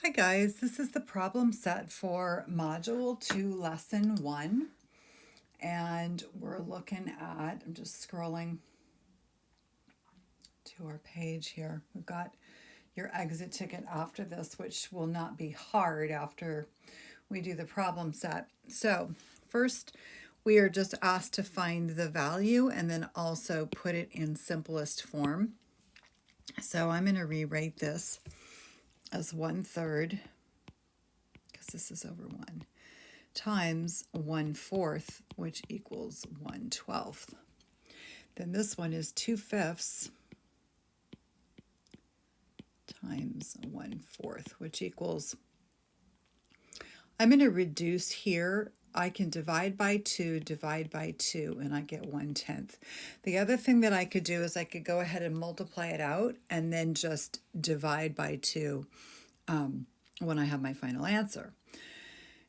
Hi guys, this is the problem set for Module 2 Lesson 1, and we're looking at, I'm just scrolling to our page here. We've got your exit ticket after this, which will not be hard after we do the problem set. So first, we are just asked to find the value and then also put it in simplest form. So I'm going to rewrite this as 1/3, because this is over 1, times 1/4, which equals 1/12. Then this one is 2/5 times 1/4, which equals, I'm going to reduce here. I can divide by 2, and I get 1/10. The other thing that I could do is I could go ahead and multiply it out and then just divide by 2 when I have my final answer.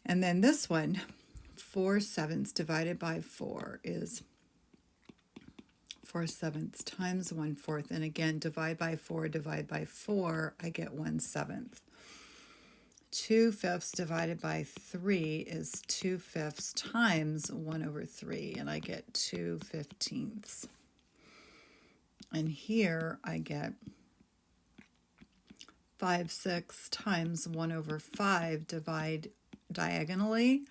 And then this one, 4/7 divided by 4 is 4/7 times 1/4. And again, divide by 4, I get 1/7. 2/5 divided by 3 is 2/5 times 1/3, and I get 2/15. And here I get 5/6 times 1/5, divide diagonally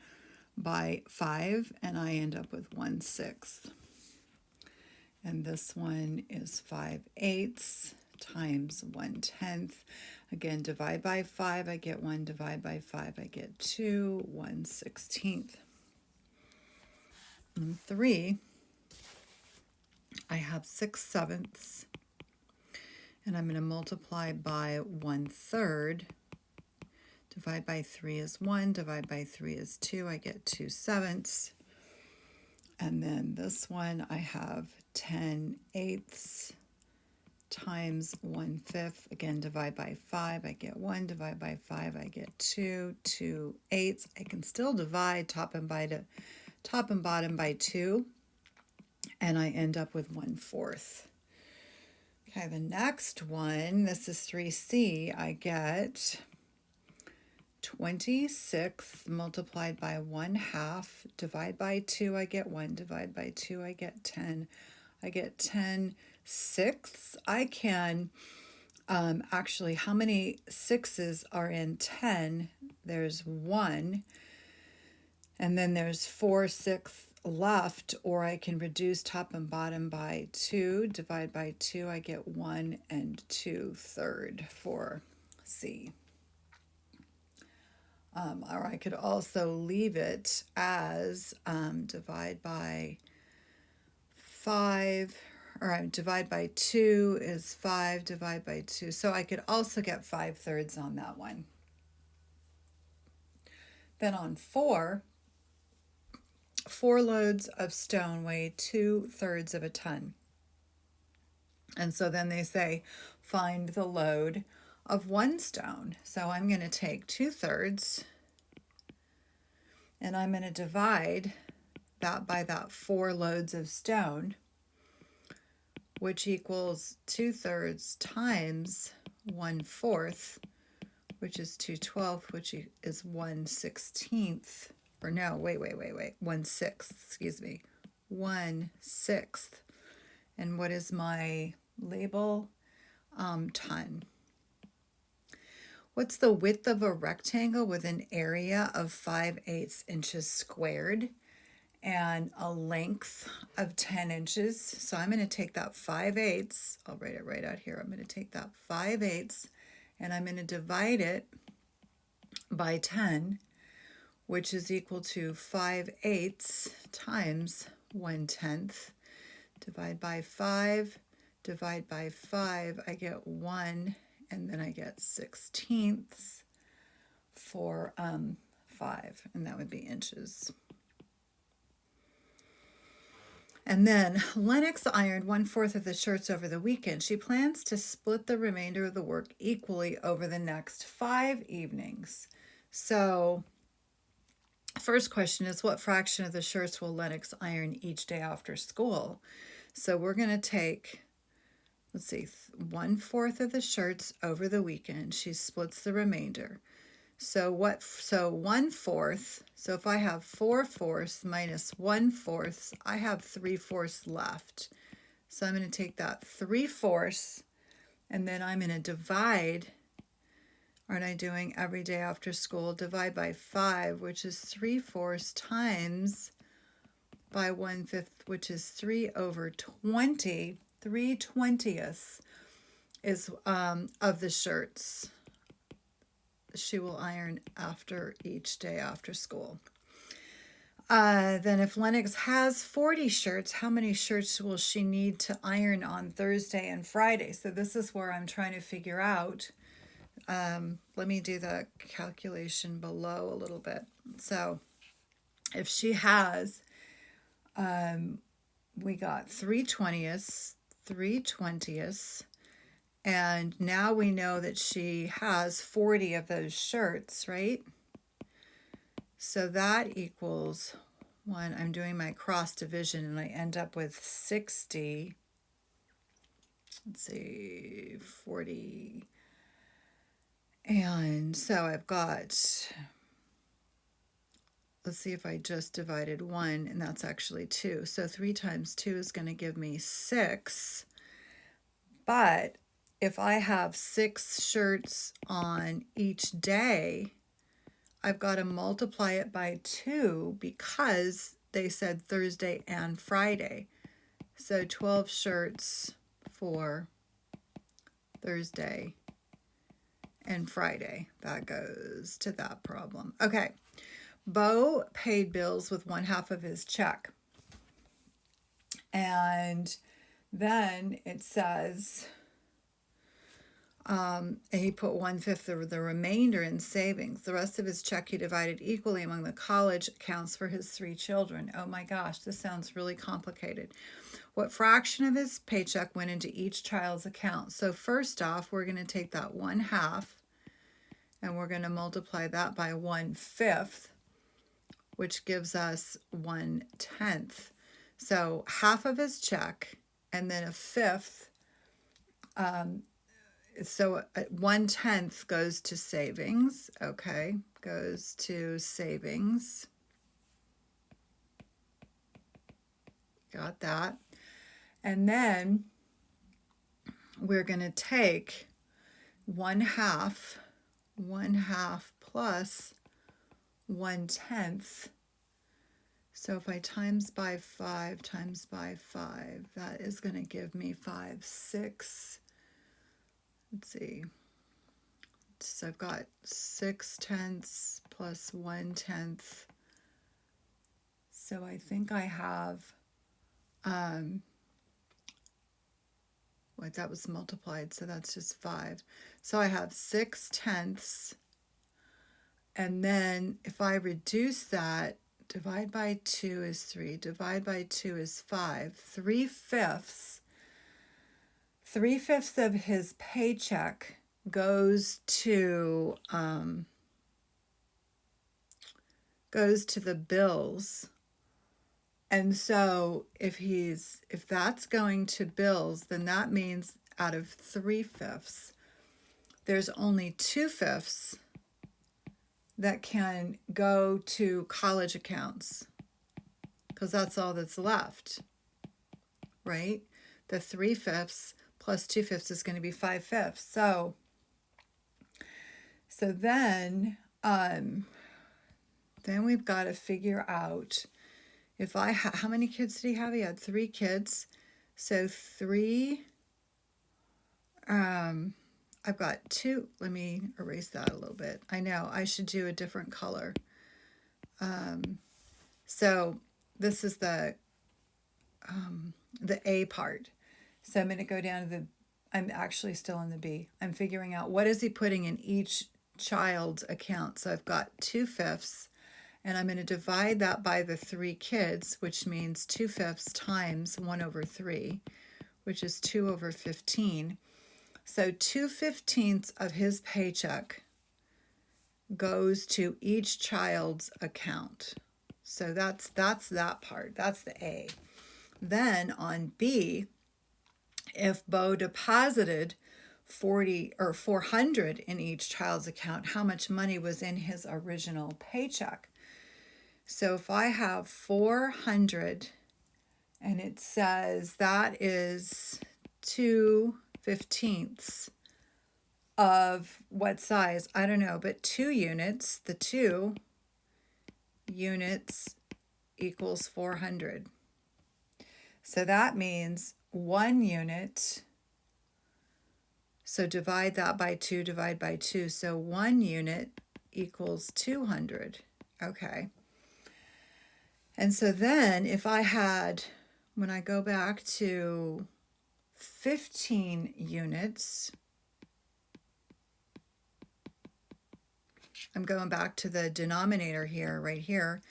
by 5, and I end up with 1/6. And this one is 5/8 times 1/10. Again, divide by 5, I get 1, divide by 5, I get 2, 1/16. And 3, I have 6/7, and I'm going to multiply by 1/3. Divide by 3 is 1, divide by 3 is 2, I get 2/7. And then this one, I have 10/8 times 1/5. Again, divide by 5, I get 1, divide by 5, I get 2, 2/8. I can still divide top and bottom by 2, and I end up with 1/4. Okay, the next one, this is 3C, I get 26 multiplied by 1/2, divide by 2, I get 1, divide by 2, I get 10. I get 10/6. I can actually, how many 6's are in 10? There's 1, and then there's 4/6 left, or I can reduce top and bottom by 2, divide by 2, I get 1 and 2/3 for C. Or I could also leave it as divide by 5, or divide by 2 is 5, divide by 2. So I could also get 5/3 on that one. Then on 4 loads of stone weigh 2/3 of a ton. And so then they say, find the load of 1 stone. So I'm going to take 2/3, and I'm going to divide that by that 4 loads of stone, which equals 2/3 times 1/4, which is 2/12, which is 1/16, or no, wait, 1/6, excuse me, 1/6. And what is my label? Ton. What's the width of a rectangle with an area of 5/8 inches squared and a length of 10 inches? So I'm going to take that 5/8, I'll write it right out here. I'm going to take that 5/8 and I'm going to divide it by 10, which is equal to 5/8 times 1/10. Divide by 5, divide by 5, I get 1, and then I get 16ths for 5, and that would be inches. And then Lennox ironed 1/4 of the shirts over the weekend. She plans to split the remainder of the work equally over the next 5 evenings. So first question is, what fraction of the shirts will Lennox iron each day after school? So we're going to take let's see, 1/4 of the shirts over the weekend. She splits the remainder. So 1/4, so if I have 4/4 minus 1/4, I have 3/4 left. So I'm going to take that 3/4 and then I'm going to divide, aren't I doing every day after school, divide by 5, which is 3/4 times by 1/5, which is 3/20. 3/20 is of the shirts she will iron after each day after school. Then if Lennox has 40 shirts, how many shirts will she need to iron on Thursday and Friday? So this is where I'm trying to figure out. Let me do the calculation below a little bit. So if she has, we got 3/20, and now we know that she has 40 of those shirts, right? So that equals one. I'm doing my cross division and I end up with 60. Let's see, 40. And so I've got, let's see if I just divided 1, and that's actually 2. So 3 times 2 is going to give me 6. But if I have 6 shirts on each day, I've got to multiply it by 2 because they said Thursday and Friday. So 12 shirts for Thursday and Friday. That goes to that problem. Okay. Bo paid bills with 1/2 of his check. And then it says, he put 1/5 of the remainder in savings. The rest of his check he divided equally among the college accounts for his 3 children. Oh my gosh, this sounds really complicated. What fraction of his paycheck went into each child's account? So first off, we're going to take that 1/2 and we're going to multiply that by 1/5, which gives us 1/10. So half of his check and then 1/5. So 1/10 goes to savings. Okay, goes to savings. Got that. And then we're going to take 1/2 plus 1/10. So if I times by 5 times by 5, that is going to give me 5, 6. Let's see. So I've got 6/10 plus 1/10. So I think I have, that was multiplied, so that's just 5. So I have 6/10. And then if I reduce that, divide by 2 is 3, divide by 2 is 5. 3/5. 3/5 of his paycheck goes to the bills. And so if that's going to bills, then that means out of 3/5, there's only 2/5 that can go to college accounts, because that's all that's left, right? The 3/5 plus 2/5 is going to be 5/5. So then we've got to figure out if how many kids did he have? He had 3 kids. So 3, I've got 2. Let me erase that a little bit. I know I should do a different color. So this is the A part. So I'm going to go down to I'm actually still in the B. I'm figuring out what is he putting in each child's account. So I've got 2/5, and I'm going to divide that by the 3 kids, which means 2/5 times 1/3, which is 2/15. So 2/15 of his paycheck goes to each child's account. So that's that part. That's the A. Then on B, if Bo deposited 40 or 400 in each child's account, how much money was in his original paycheck? So if I have 400 and it says that is 2/15 of what size? I don't know, but 2 units, the 2 units equals 400. So that means 1 unit. So divide that by 2, divide by 2. So 1 unit equals 200. Okay. And so then if I had, when I go back to 15 units, I'm going back to the denominator here, right here.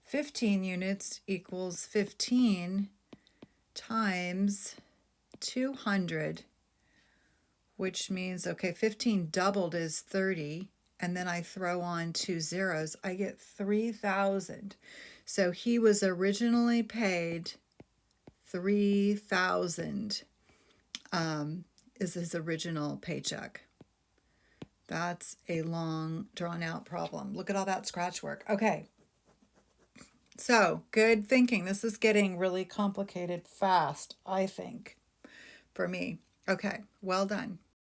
15 units equals 15 times 200, which means, okay, 15 doubled is 30, and then I throw on 2 zeros, I get 3,000. So he was originally paid 3,000 is his original paycheck. That's a long, drawn-out problem. Look at all that scratch work. Okay. So, good thinking. This is getting really complicated fast, I think, for me. Okay, well done.